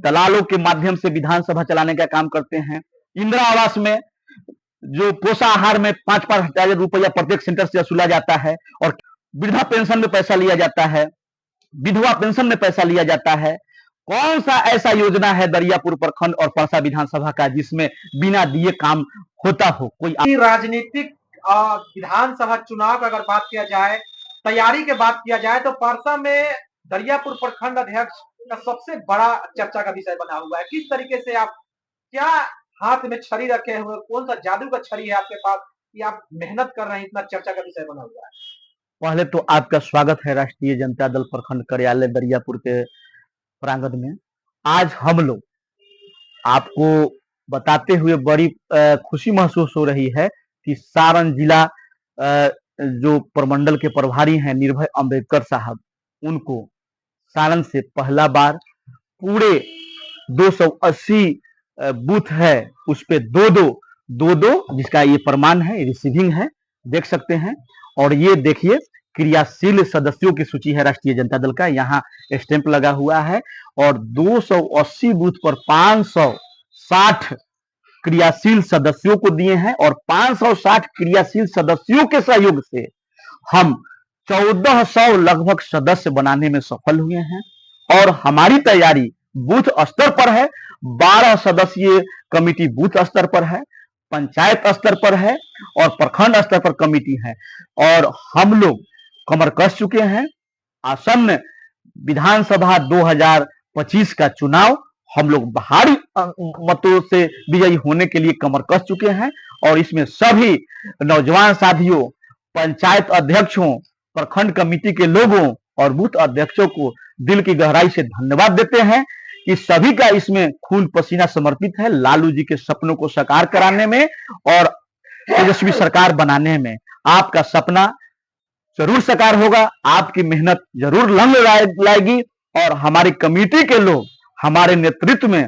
दलालों के माध्यम से विधानसभा चलाने का काम करते हैं। इंदिरा आवास में जो पोषाहार में 5,000 रुपया प्रत्येक सेंटर से वसूला जाता है, और वृद्धा पेंशन में पैसा लिया जाता है, विधवा पेंशन में पैसा लिया जाता है। कौन सा ऐसा योजना है दरियापुर प्रखंड और परसा विधानसभा का जिसमें बिना दिए काम होता हो? कोई राजनीतिक विधानसभा चुनाव का अगर बात किया जाए, तैयारी की बात किया जाए, तो परसा में दरियापुर प्रखंड अध्यक्ष का सबसे बड़ा चर्चा का विषय बना हुआ है। किस तरीके से आप क्या हाथ में छड़ी रखे हुए, कौन सा जादू का छड़ी है आपके पास कि आप मेहनत कर रहे हैं, इतना चर्चा का विषय बना हुआ है? पहले तो आपका स्वागत है राष्ट्रीय जनता दल प्रखंड कार्यालय दरियापुर के प्रांगण में। आज हम लोग आपको बताते हुए बड़ी खुशी महसूस हो रही है कि सारण जिला जो प्रमंडल के प्रभारी हैं निर्भय अम्बेडकर साहब, उनको सारण से पहला बार पूरे 280 बूथ है, उस पे दो जिसका ये प्रमाण है, रिसीविंग है, देख सकते हैं। और ये देखिए क्रियाशील सदस्यों की सूची है राष्ट्रीय जनता दल का, यहाँ स्टैंप लगा हुआ है। और 280 बूथ पर 560 क्रियाशील सदस्यों को दिए हैं, और 560 क्रियाशील सदस्यों के सहयोग से हम 1400 लगभग सदस्य बनाने में सफल हुए हैं। और हमारी तैयारी बूथ स्तर पर है, 12 सदस्यीय कमेटी बूथ स्तर पर है, पंचायत स्तर पर है और प्रखंड स्तर पर कमेटी है। और हम लोग कमर कस चुके हैं। आसन्न विधानसभा 2025 का चुनाव हम लोग भारी मतों से विजयी होने के लिए कमर कस चुके हैं। और इसमें सभी नौजवान साथियों, पंचायत अध्यक्षों, प्रखंड कमेटी के लोगों और बूथ अध्यक्षों को दिल की गहराई से धन्यवाद देते हैं कि सभी का इसमें खून पसीना समर्पित है लालू जी के सपनों को साकार कराने में और तेजस्वी सरकार बनाने में। आपका सपना जरूर साकार होगा, आपकी मेहनत जरूर रंग लाएगी। और हमारी कमेटी के लोग हमारे नेतृत्व में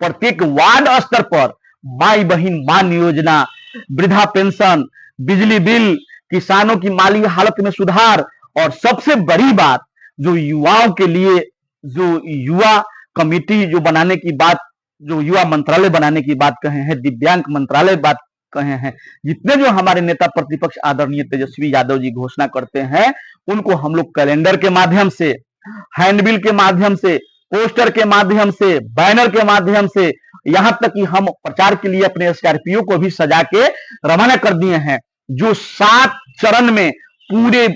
प्रत्येक वार्ड स्तर पर माई बहन मान योजना, वृद्धा पेंशन, बिजली बिल, किसानों की माली हालत में सुधार, और सबसे बड़ी बात जो युवाओं के लिए जो युवा कमेटी जो बनाने की बात, जो युवा मंत्रालय बनाने की बात कहे हैं, दिव्यांग मंत्रालय बात कहे हैं, जितने जो हमारे नेता प्रतिपक्ष आदरणीय तेजस्वी यादव जी घोषणा करते हैं, उनको हम लोग कैलेंडर के माध्यम से, हैंडबिल के माध्यम से, पोस्टर के माध्यम से, बैनर के माध्यम से, यहां तक कि हम प्रचार के लिए अपने स्कॉर्पियो को भी सजा के रवाना कर दिए हैं, जो 7 चरण में पूरे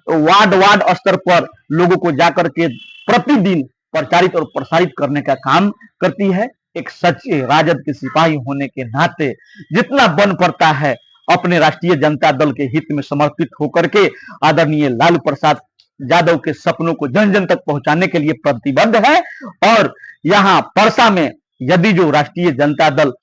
वार्ड स्तर पर लोगों को जाकर के प्रतिदिन प्रचारित और प्रसारित करने का काम करती है। एक सच्चे राजद के सिपाही होने के नाते जितना बन पड़ता है अपने राष्ट्रीय जनता दल के हित में समर्पित होकर के आदरणीय लालू प्रसाद यादव के सपनों को जन जन तक पहुंचाने के लिए प्रतिबद्ध है। और यहाँ परसा में यदि जो राष्ट्रीय जनता दल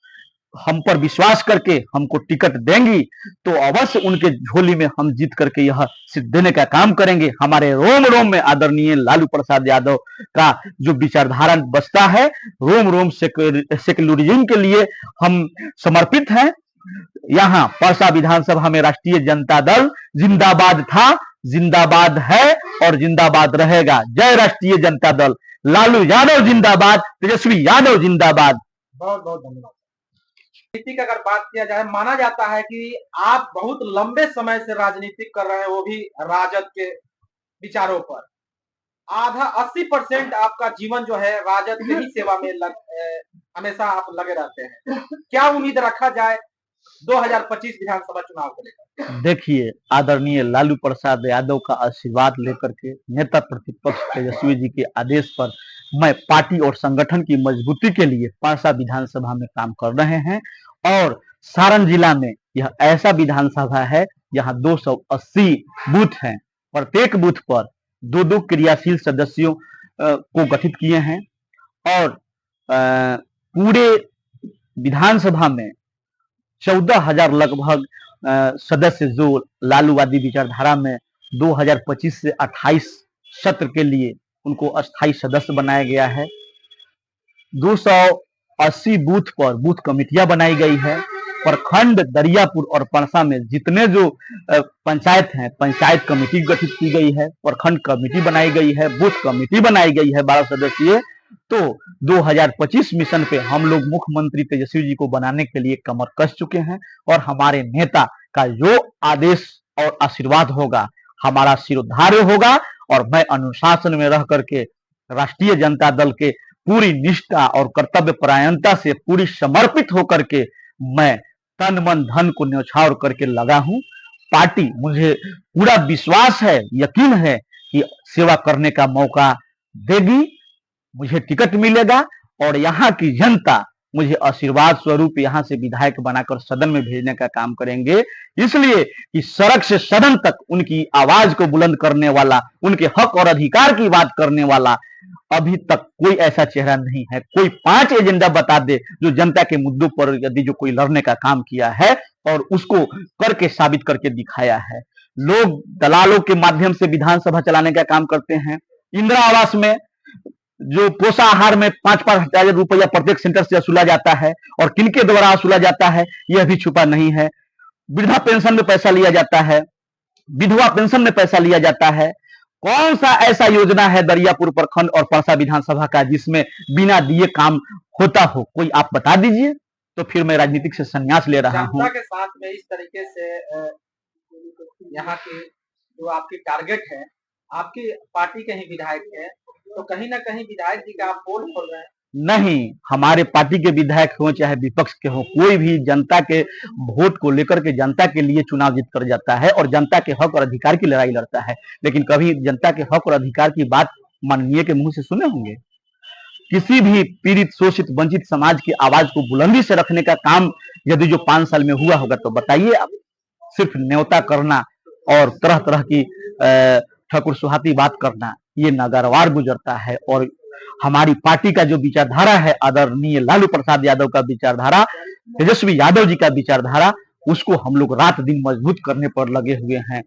हम पर विश्वास करके हमको टिकट देंगी तो अवश्य उनके झोली में हम जीत करके यह सिद्ध देने का काम करेंगे। हमारे रोम रोम में आदरणीय लालू प्रसाद यादव का जो विचारधारा बसता है, रोम रोम सेक्युलरिज्म के लिए हम समर्पित हैं। यहाँ परसा विधानसभा में राष्ट्रीय जनता दल जिंदाबाद था, जिंदाबाद है और जिंदाबाद रहेगा। जय राष्ट्रीय जनता दल, लालू यादव जिंदाबाद, तेजस्वी यादव जिंदाबाद। बहुत बहुत धन्यवाद। राजनीति की अगर बात किया जाए, माना जाता है कि आप बहुत लंबे समय से राजनीति कर रहे हैं, वो भी राजद के विचारों पर। आधा 80% आपका जीवन जो है राजद के ही सेवा में हमेशा आप लगे रहते हैं। क्या उम्मीद रखा जाए 2025 विधानसभा चुनाव को लेकर? देखिए, आदरणीय लालू प्रसाद यादव का आशीर्वाद लेकर के नेता प्रतिपक्ष तेजस्वी जी के आदेश पर मैं पार्टी और संगठन की मजबूती के लिए परसा विधानसभा में काम कर रहे हैं। और सारण जिला में यह ऐसा विधानसभा है जहां 280 बूथ हैं, प्रत्येक बूथ पर 2 क्रियाशील सदस्यों को गठित किए हैं। और पूरे विधानसभा में 14,000 लगभग सदस्य जो लालूवादी विचारधारा में 2025 से 28 सत्र के लिए उनको अस्थायी सदस्य बनाया गया है। 280 बूथ पर बूथ कमेटियां बनाई गई है। प्रखंड दरियापुर और परसा में जितने जो पंचायत हैं, पंचायत कमेटी गठित की गई है, प्रखंड कमेटी बनाई गई है, बूथ कमेटी बनाई गई है 12 सदस्यीय। तो 2025 मिशन पे हम लोग मुख्यमंत्री तेजस्वी जी को बनाने के लिए कमर कस चुके हैं और हमारे नेता का जो आदेश और आशीर्वाद होगा हमारा सिरोधार्य होगा और मैं अनुशासन में रह करके राष्ट्रीय जनता दल के पूरी निष्ठा और कर्तव्य परायणता से पूरी समर्पित होकर के मैं तन मन धन को न्यौछावर करके लगा हूं। पार्टी मुझे पूरा विश्वास है, यकीन है कि सेवा करने का मौका देगी, मुझे टिकट मिलेगा और यहाँ की जनता मुझे आशीर्वाद स्वरूप यहाँ से विधायक बनाकर सदन में भेजने का काम करेंगे। इसलिए कि सड़क से सदन तक उनकी आवाज को बुलंद करने वाला, उनके हक और अधिकार की बात करने वाला अभी तक कोई ऐसा चेहरा नहीं है। कोई 5 एजेंडा बता दे जो जनता के मुद्दों पर यदि जो कोई लड़ने का काम किया है और उसको करके साबित करके दिखाया है। लोग दलालों के माध्यम से विधानसभा चलाने का काम करते हैं। इंदिरा आवास में जो पोषाहार में 5-5 हजार रुपया प्रत्येक सेंटर से वसूला जाता है और किनके द्वारा वसूला जाता है यह भी छुपा नहीं है। वृद्धा पेंशन में पैसा लिया जाता है, विधवा पेंशन में पैसा लिया जाता है। कौन सा ऐसा योजना है दरियापुर प्रखंड और परसा विधानसभा का जिसमें बिना दिए काम होता हो? कोई आप बता दीजिए, तो फिर मैं राजनीतिक से संन्यास ले रहा हूँ। जनता के साथ में इस तरीके से यहाँ की जो आपकी टारगेट है, आपकी पार्टी के ही विधायक है, तो कहीं ना कहीं विधायक जी का आप पोल खोल रहे हैं। नहीं, हमारे पार्टी के विधायक हो चाहे विपक्ष के हो, कोई भी जनता के वोट को लेकर के जनता के लिए चुनाव जीत कर जाता है और जनता के हक और अधिकार की लड़ाई लड़ता है। लेकिन कभी जनता के हक और अधिकार की बात माननीय के मुंह से सुने होंगे? किसी भी पीड़ित, शोषित, वंचित समाज की आवाज को बुलंदी से रखने का काम यदि जो 5 साल में हुआ होगा तो बताइए आप। सिर्फ न्योता करना और तरह तरह की ठाकुर सुहाती बात करना, ये नागवार गुजरता है। और हमारी पार्टी का जो विचारधारा है, आदरणीय लालू प्रसाद यादव का विचारधारा, तेजस्वी यादव जी का विचारधारा, उसको हम लोग रात दिन मजबूत करने पर लगे हुए हैं।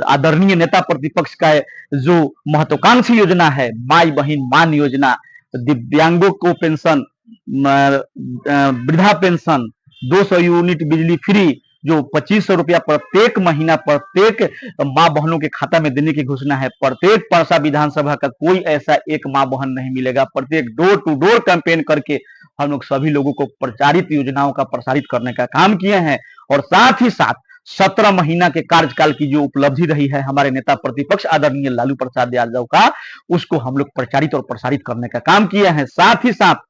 आदरणीय नेता प्रतिपक्ष का जो महत्वाकांक्षी योजना है, माई बहन मान योजना, दिव्यांगों को पेंशन, वृद्धा पेंशन, 200 यूनिट बिजली फ्री, जो 2500 रुपया प्रत्येक महीना प्रत्येक माँ बहनों के खाता में देने की घोषणा है। प्रत्येक परसा विधानसभा का कोई ऐसा एक माँ बहन नहीं मिलेगा। प्रत्येक डोर टू डोर कैंपेन करके हम लोग सभी लोगों को प्रचारित योजनाओं का प्रसारित करने का काम किए हैं। और साथ ही साथ 17 महीना के कार्यकाल की जो उपलब्धि रही है हमारे नेता प्रतिपक्ष आदरणीय लालू प्रसाद यादव का, उसको हम लोग प्रचारित और प्रसारित करने का काम किए हैं। साथ ही साथ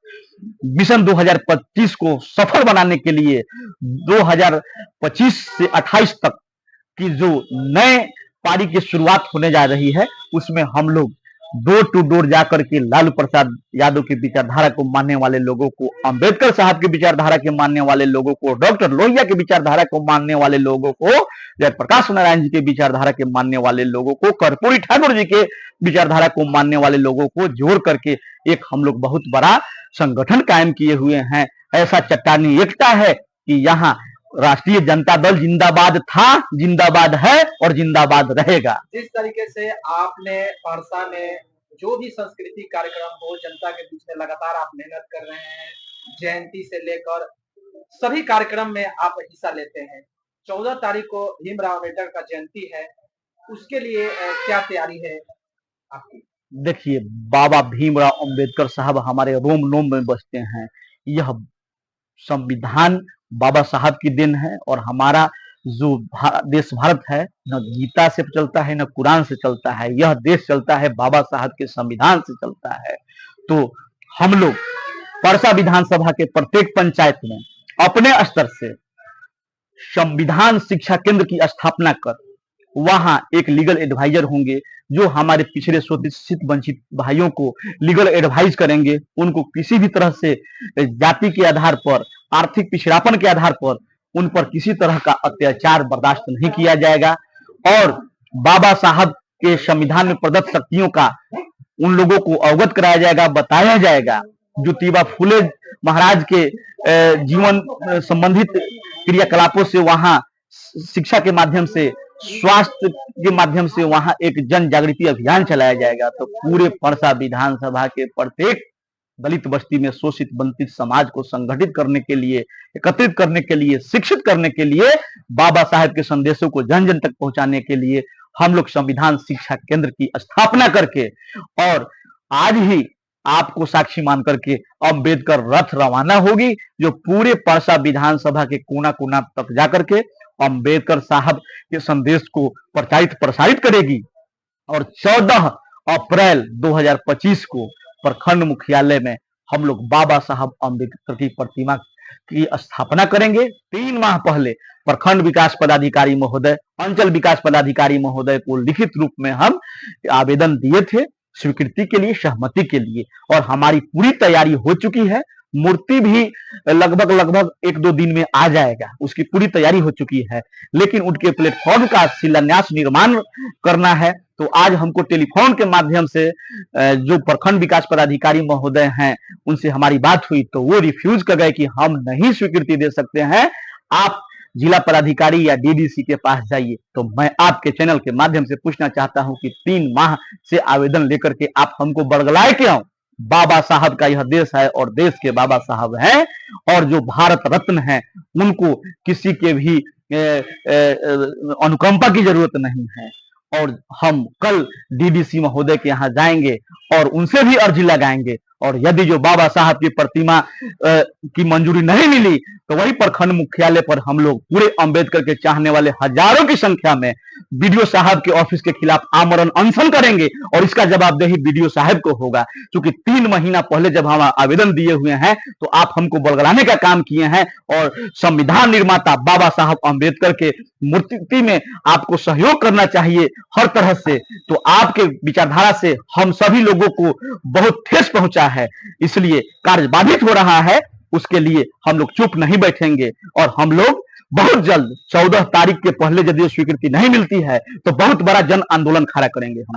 मिशन 2025 को सफल बनाने के लिए 2025 से 28 तक की जो नए पारी की शुरुआत होने जा रही है, उसमें हम लोग डोर टू डोर जाकर के लालू प्रसाद यादव की विचारधारा को मानने वाले लोगों को, अंबेडकर साहब की विचारधारा के मानने वाले लोगों को, डॉक्टर लोहिया की विचारधारा को मानने वाले लोगों को, जयप्रकाश नारायण जी के विचारधारा के मानने वाले लोगों को, कर्पूरी ठाकुर जी के विचारधारा को मानने वाले लोगों को जोड़ करके एक हम लोग बहुत बड़ा संगठन कायम किए हुए हैं। ऐसा चट्टानी एकता है कि यहाँ राष्ट्रीय जनता दल जिंदाबाद था, जिंदाबाद है और जिंदाबाद रहेगा। जिस तरीके से आपने परसा में जो भी सांस्कृतिक कार्यक्रम हो, जनता के बीच में लगातार आप मेहनत कर रहे हैं, जयंती से लेकर सभी कार्यक्रम में आप हिस्सा लेते हैं। 14 तारीख को भीमराव अम्बेडकर का जयंती है, उसके लिए क्या तैयारी है आपकी? देखिए, बाबा भीमराव अंबेडकर साहब हमारे रोम रोम में बसते हैं। यह संविधान बाबा साहब की देन है और हमारा जो देश भारत है न गीता से चलता है न कुरान से चलता है, यह देश चलता है बाबा साहब के संविधान से चलता है। तो हम लोग परसा विधानसभा के प्रत्येक पंचायत में अपने स्तर से संविधान शिक्षा केंद्र की स्थापना कर वहां एक लीगल एडवाइजर होंगे जो हमारे पिछड़े शोषित वंचित भाइयों को लीगल एडवाइज करेंगे। उनको किसी भी तरह से जाति के आधार पर, आर्थिक पिछड़ापन के आधार पर उन पर किसी तरह का अत्याचार बर्दाश्त नहीं किया जाएगा और बाबा साहब के संविधान में प्रदत्त शक्तियों का उन लोगों को अवगत कराया जाएगा, बताया जाएगा। ज्योतिबा फुले महाराज के जीवन संबंधित क्रियाकलापों से वहां शिक्षा के माध्यम से, स्वास्थ्य के माध्यम से वहां एक जन जागृति अभियान चलाया जाएगा। तो पूरे परसा विधानसभा के प्रत्येक दलित बस्ती में शोषित वंचित समाज को संगठित करने के लिए, एकत्रित करने के लिए, शिक्षित करने के लिए, बाबा साहब के संदेशों को जन जन तक पहुंचाने के लिए हम लोग संविधान शिक्षा केंद्र की स्थापना करके और आज ही आपको साक्षी मान करके अंबेडकर रथ रवाना होगी, जो पूरे परसा विधानसभा के कोना कोना तक जाकर के अंबेडकर साहब के संदेश को प्रचारित प्रसारित करेगी। और 14 अप्रैल 2025 को प्रखंड मुख्यालय में हम लोग बाबा साहब अम्बेडकर की प्रतिमा की स्थापना करेंगे। 3 माह पहले प्रखंड विकास पदाधिकारी महोदय, अंचल विकास पदाधिकारी महोदय को लिखित रूप में हम आवेदन दिए थे स्वीकृति के लिए, सहमति के लिए, और हमारी पूरी तैयारी हो चुकी है। मूर्ति भी लगभग 1-2 दिन में आ जाएगा, उसकी पूरी तैयारी हो चुकी है। लेकिन उनके प्लेटफॉर्म का शिलान्यास निर्माण करना है, तो आज हमको टेलीफोन के माध्यम से जो प्रखंड विकास पदाधिकारी महोदय हैं उनसे हमारी बात हुई, तो वो रिफ्यूज कर गए कि हम नहीं स्वीकृति दे सकते हैं, आप जिला पदाधिकारी या डीडीसी के पास जाइए। तो मैं आपके चैनल के माध्यम से पूछना चाहता हूं कि 3 माह से आवेदन लेकर के आप हमको बरगलाए क्यों? बाबा साहब का यह देश है और देश के बाबा साहब हैं, और जो भारत रत्न है उनको किसी के भी अनुकंपा की जरूरत नहीं है। और हम कल डीडीसी महोदय के यहाँ जाएंगे और उनसे भी अर्जी लगाएंगे, और यदि जो बाबा साहब की प्रतिमा की मंजूरी नहीं मिली तो वही प्रखंड मुख्यालय पर हम लोग पूरे अंबेडकर के चाहने वाले हजारों की संख्या में बीडीओ साहब के ऑफिस के खिलाफ आमरण अनशन करेंगे, और इसका जवाबदेही बीडीओ साहब को होगा। क्योंकि 3 महीना पहले जब हम आवेदन दिए हुए हैं तो आप हमको बरगलाने का काम किए हैं, और संविधान निर्माता बाबा साहब अम्बेडकर के मूर्ति में आपको सहयोग करना चाहिए हर तरह से। तो आपके विचारधारा से हम सभी लोगों को बहुत ठेस पहुंचा है, इसलिए कार्य बाधित हो रहा है। उसके लिए हम लोग चुप नहीं बैठेंगे, और हम लोग बहुत जल्द 14 तारीख के पहले यदि स्वीकृति नहीं मिलती है तो बहुत बड़ा जन आंदोलन खड़ा करेंगे हम।